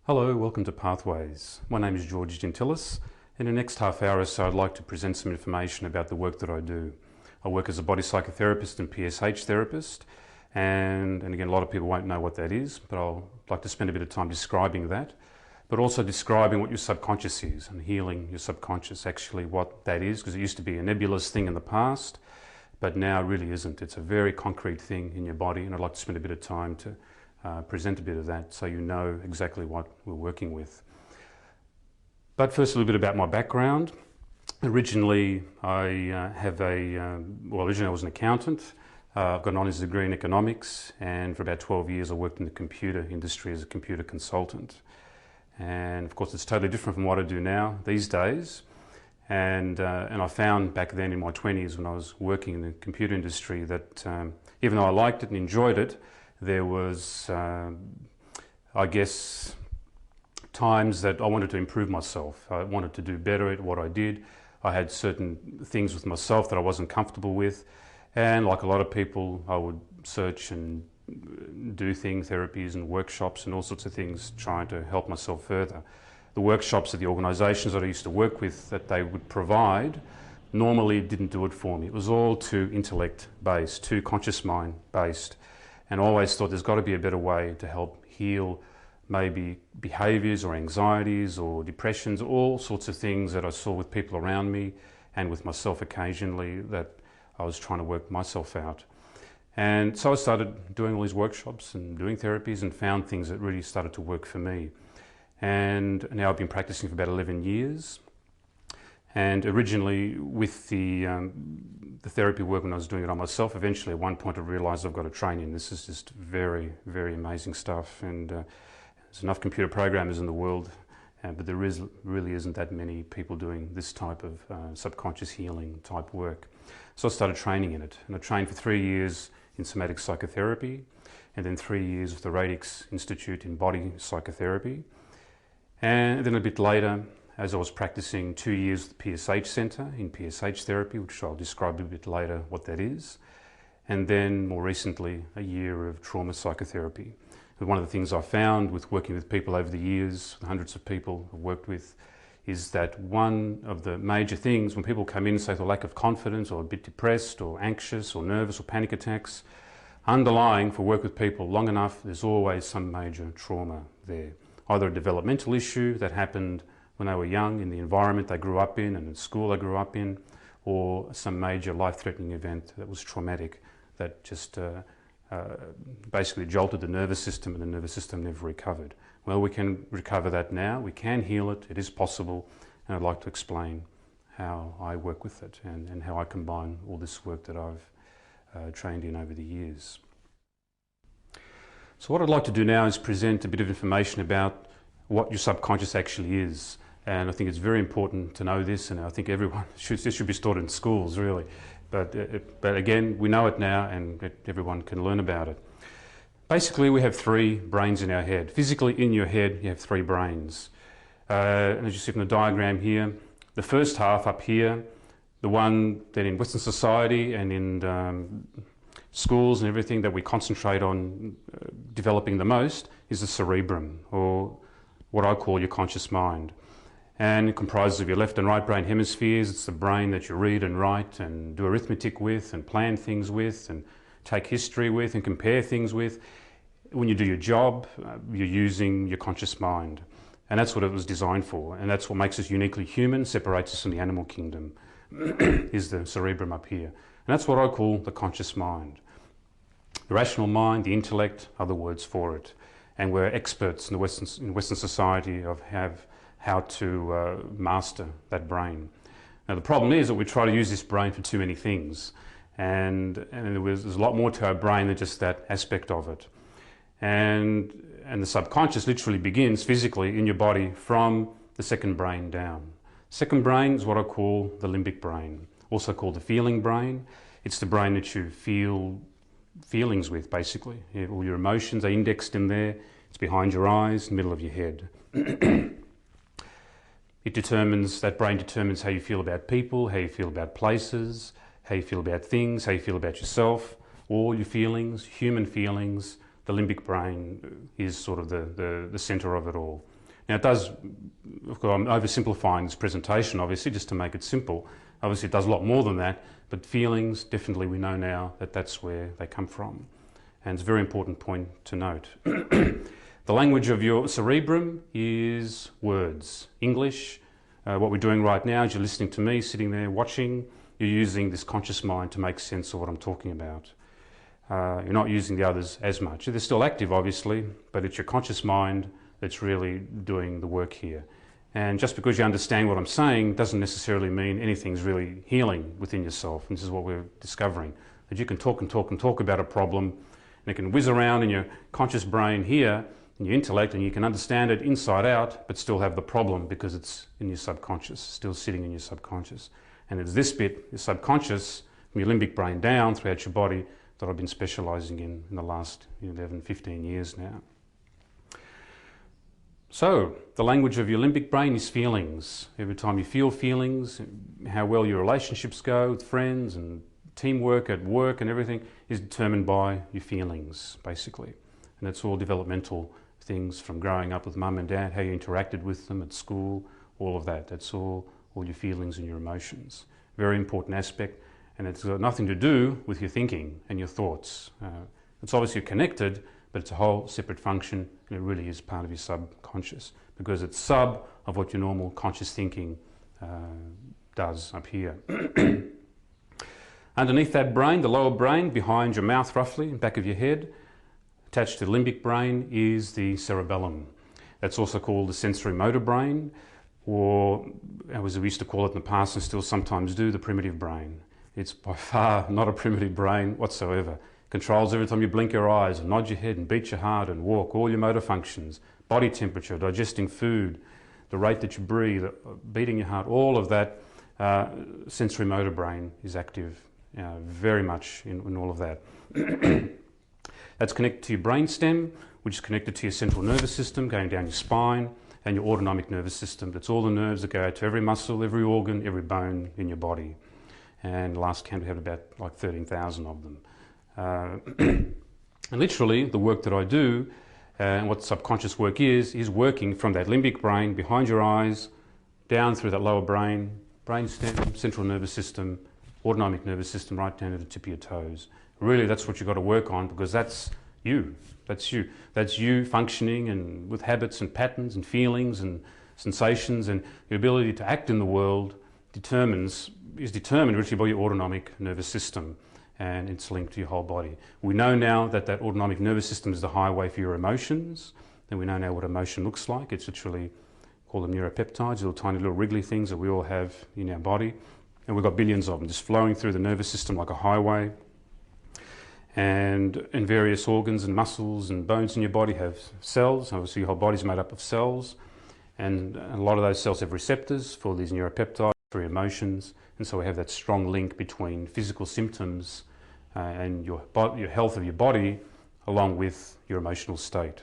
Hello, welcome to Pathways. My name is Gintilas. In the next half hour or so, I'd like to present some information about the work that I do. I work as a body psychotherapist and PSH therapist, and again, a lot of people won't know what that is, but I'll like to spend a bit of time describing that, but also describing what your subconscious is and healing your subconscious, actually what that is, because it used to be a nebulous thing in the past, but now it really isn't. It's a very concrete thing in your body, and I'd like to spend a bit of time to present a bit of that so you know exactly what we're working with. But first, a little bit about my background. Originally, originally I was an accountant. I've got an honours degree in economics, and for about 12 years I worked in the computer industry as a computer consultant. And of course, it's totally different from what I do now these days. And I found back then in my 20s when I was working in the computer industry that even though I liked it and enjoyed it, there was, I guess, times that I wanted to improve myself. I wanted to do better at what I did. I had certain things with myself that I wasn't comfortable with. And like a lot of people, I would search and do therapies and workshops and all sorts of things, trying to help myself further. The workshops at the organisations that I used to work with that they would provide normally didn't do it for me. It was all too intellect-based, too conscious mind-based. And I always thought there's got to be a better way to help heal maybe behaviours or anxieties or depressions, all sorts of things that I saw with people around me and with myself occasionally that I was trying to work myself out. And so I started doing all these workshops and doing therapies and found things that really started to work for me. And now I've been practicing for about 11 years. And originally with the therapy work, when I was doing it on myself, eventually at one point I realised I've got to train in. This is just very, very amazing stuff. And there's enough computer programmers in the world, but there really isn't that many people doing this type of subconscious healing type work. So I started training in it. And I trained for 3 years in somatic psychotherapy, and then 3 years with the Radix Institute in body psychotherapy. And then a bit later, as I was practicing, 2 years at the PSH Centre in PSH therapy, which I'll describe a bit later what that is. And then more recently, a year of trauma psychotherapy. And one of the things I found with working with people over the years, hundreds of people I've worked with, is that one of the major things when people come in, say the lack of confidence or a bit depressed or anxious or nervous or panic attacks, underlying for work with people long enough, there's always some major trauma there. Either a developmental issue that happened when they were young in the environment they grew up in and in school they grew up in, or some major life-threatening event that was traumatic that just basically jolted the nervous system, and the nervous system never recovered. Well, we can recover that now, we can heal it, it is possible, and I'd like to explain how I work with it and how I combine all this work that I've trained in over the years. So what I'd like to do now is present a bit of information about what your subconscious actually is. And I think it's very important to know this, and I think everyone this should be taught in schools, really. But again, we know it now, and everyone can learn about it. Basically, we have 3 brains in our head. Physically, in your head, you have 3 brains. And as you see from the diagram here, the first half up here, the one that in Western society and in schools and everything that we concentrate on developing the most, is the cerebrum, or what I call your conscious mind. And it comprises of your left and right brain hemispheres. It's the brain that you read and write and do arithmetic with and plan things with and take history with and compare things with. When you do your job, you're using your conscious mind. And that's what it was designed for. And that's what makes us uniquely human, separates us from the animal kingdom, is the cerebrum up here. And that's what I call the conscious mind. The rational mind, the intellect, are the words for it. And we're experts in Western society of how to master that brain. Now the problem is that we try to use this brain for too many things, and there's a lot more to our brain than just that aspect of it. And the subconscious literally begins physically in your body from the second brain down. Second brain is what I call the limbic brain, also called the feeling brain. It's the brain that you feel feelings with, basically. All your emotions are indexed in there. It's behind your eyes, middle of your head. That brain determines how you feel about people, how you feel about places, how you feel about things, how you feel about yourself, all your feelings, human feelings. The limbic brain is sort of the center of it all. Now it does, of course I'm oversimplifying this presentation obviously just to make it simple. Obviously it does a lot more than that, but feelings, definitely we know now that that's where they come from. And it's a very important point to note. The language of your cerebrum is words, English. What we're doing right now is you're listening to me, sitting there watching, you're using this conscious mind to make sense of what I'm talking about. You're not using the others as much. They're still active obviously, but it's your conscious mind that's really doing the work here. And just because you understand what I'm saying doesn't necessarily mean anything's really healing within yourself. And this is what we're discovering, that you can talk and talk and talk about a problem, and it can whiz around in your conscious brain here, in your intellect, and you can understand it inside out, but still have the problem because it's in your subconscious, still sitting in your subconscious. And it's this bit, your subconscious, from your limbic brain down throughout your body, that I've been specialising in the last 11, 15 years now. So, the language of your limbic brain is feelings. Every time you feel feelings, how well your relationships go with friends and teamwork at work and everything is determined by your feelings, basically. And that's all developmental things from growing up with mum and dad, how you interacted with them at school, all of that. That's all your feelings and your emotions. Very important aspect, and it's got nothing to do with your thinking and your thoughts. It's obviously connected, but it's a whole separate function, and it really is part of your subconscious because it's sub of what your normal conscious thinking does up here. Underneath that brain, the lower brain, behind your mouth roughly, back of your head, attached to the limbic brain is the cerebellum. That's also called the sensory motor brain, or as we used to call it in the past and still sometimes do, the primitive brain. It's by far not a primitive brain whatsoever. Controls every time you blink your eyes and nod your head and beat your heart and walk, all your motor functions, body temperature, digesting food, the rate that you breathe, beating your heart, all of that sensory motor brain is active very much in all of that. That's connected to your brainstem, which is connected to your central nervous system, going down your spine, and your autonomic nervous system. That's all the nerves that go out to every muscle, every organ, every bone in your body. And last count we had about like 13,000 of them. And literally, the work that I do, and what subconscious work is working from that limbic brain behind your eyes, down through that lower brain, brainstem, central nervous system, autonomic nervous system, right down to the tip of your toes. Really, that's what you've got to work on because that's you. That's you. That's you functioning and with habits and patterns and feelings and sensations, and your ability to act in the world is determined really by your autonomic nervous system, and it's linked to your whole body. We know now that that autonomic nervous system is the highway for your emotions, and we know now what emotion looks like. It's literally called them neuropeptides, little tiny little wriggly things that we all have in our body, and we've got billions of them just flowing through the nervous system like a highway. And in various organs and muscles and bones in your body have cells. Obviously your whole body's made up of cells, and a lot of those cells have receptors for these neuropeptides, for your emotions, and so we have that strong link between physical symptoms and your health of your body along with your emotional state,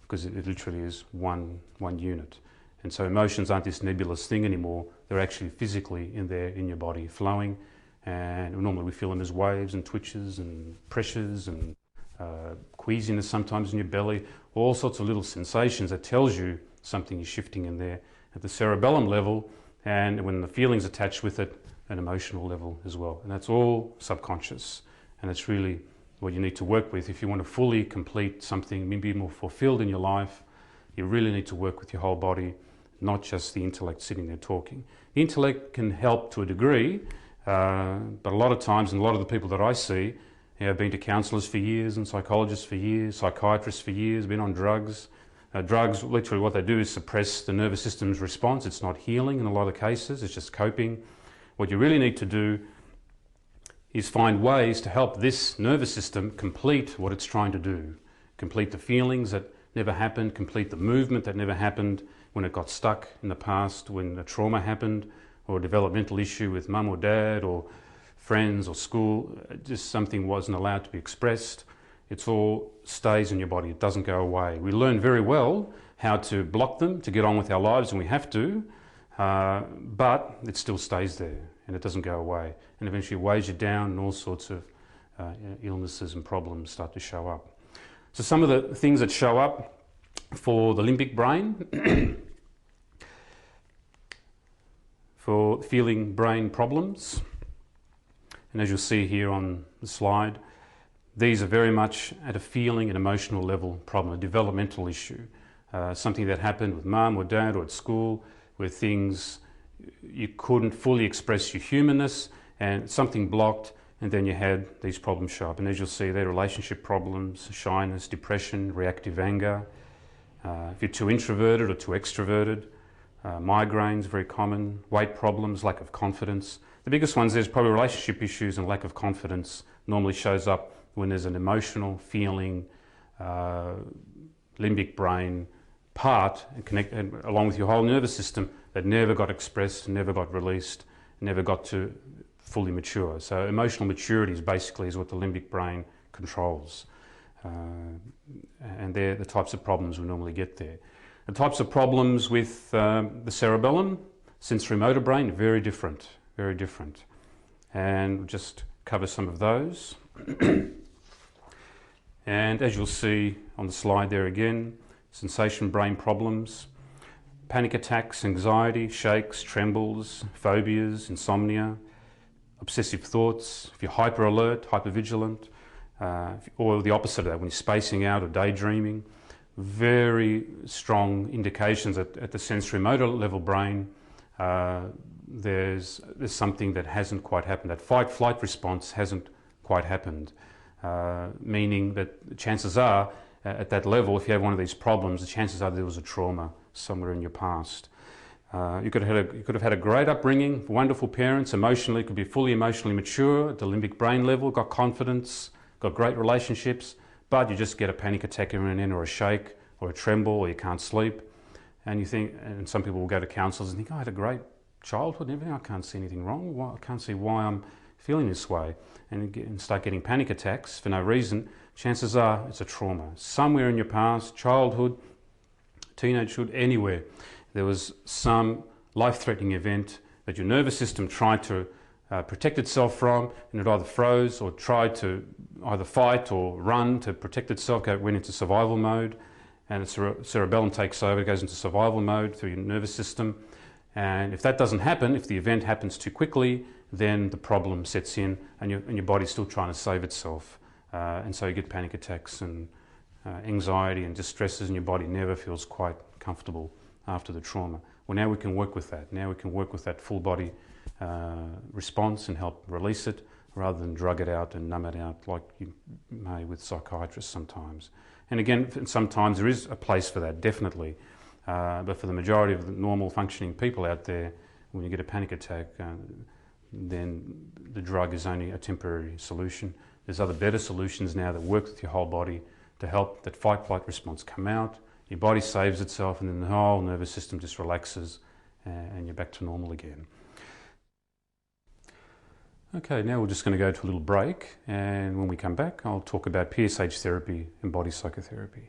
because it literally is one unit. And so emotions aren't this nebulous thing anymore, they're actually physically in your body flowing. And normally we feel them as waves and twitches and pressures and queasiness sometimes in your belly, all sorts of little sensations that tells you something is shifting in there at the cerebellum level, and when the feelings attached with it, an emotional level as well. And that's all subconscious, and it's really what you need to work with. If you want to fully complete something, maybe more fulfilled in your life, you really need to work with your whole body, not just the intellect sitting there talking. The intellect can help to a degree, but a lot of times, and a lot of the people that I see have been to counsellors for years and psychologists for years, psychiatrists for years, been on drugs. Drugs, literally what they do is suppress the nervous system's response. It's not healing in a lot of cases, it's just coping. What you really need to do is find ways to help this nervous system complete what it's trying to do. Complete the feelings that never happened, complete the movement that never happened when it got stuck in the past, when a trauma happened, or a developmental issue with mum or dad or friends or school, just something wasn't allowed to be expressed. It all stays in your body, it doesn't go away. We learn very well how to block them, to get on with our lives, and we have to, but it still stays there and it doesn't go away. And eventually it weighs you down and all sorts of illnesses and problems start to show up. So some of the things that show up for the limbic brain for feeling brain problems. And as you'll see here on the slide, these are very much at a feeling and emotional level problem, a developmental issue, something that happened with mum or dad or at school, where things you couldn't fully express your humanness and something blocked, and then you had these problems show up. And as you'll see, they're relationship problems, shyness, depression, reactive anger. If you're too introverted or too extroverted, migraines, very common, weight problems, lack of confidence. The biggest ones there's probably relationship issues, and lack of confidence normally shows up when there's an emotional feeling, limbic brain part and along with your whole nervous system that never got expressed, never got released, never got to fully mature. So emotional maturity is basically what the limbic brain controls. And they're the types of problems we normally get there. The types of problems with the cerebellum, sensory motor brain, very different, very different. And we'll just cover some of those. And as you'll see on the slide there again, sensation brain problems, panic attacks, anxiety, shakes, trembles, phobias, insomnia, obsessive thoughts, if you're hyper alert, hypervigilant, or the opposite of that, when you're spacing out or daydreaming, very strong indications at the sensory motor level brain, there's something that hasn't quite happened. That fight-flight response hasn't quite happened, meaning that chances are, at that level, if you have one of these problems, the chances are there was a trauma somewhere in your past. You could have had a great upbringing, wonderful parents, emotionally, could be fully emotionally mature at the limbic brain level, got confidence, got great relationships, but you just get a panic attack every now and then, or a shake, or a tremble, or you can't sleep. And you think, and some people will go to counsellors and think, oh, I had a great childhood and everything, I can't see anything wrong, I can't see why I'm feeling this way. And start getting panic attacks for no reason, chances are it's a trauma. Somewhere in your past, childhood, teenagehood, anywhere, there was some life-threatening event that your nervous system tried to protect itself from, and it either froze or tried to either fight or run to protect itself, went into survival mode, and the cerebellum takes over, it goes into survival mode through your nervous system. And if that doesn't happen, if the event happens too quickly, then the problem sets in and your body's still trying to save itself. And so you get panic attacks and anxiety and distresses, and your body never feels quite comfortable after the trauma. Well, now we can work with that. Now we can work with that full body response and help release it rather than drug it out and numb it out like you may with psychiatrists sometimes. And again, sometimes there is a place for that, definitely. But for the majority of the normal functioning people out there, when you get a panic attack, then the drug is only a temporary solution. There's other better solutions now that work with your whole body to help that fight-flight response come out. Your body saves itself, and then the whole nervous system just relaxes and you're back to normal again. Okay, now we're just going to go to a little break, and when we come back, I'll talk about PSH therapy and body psychotherapy.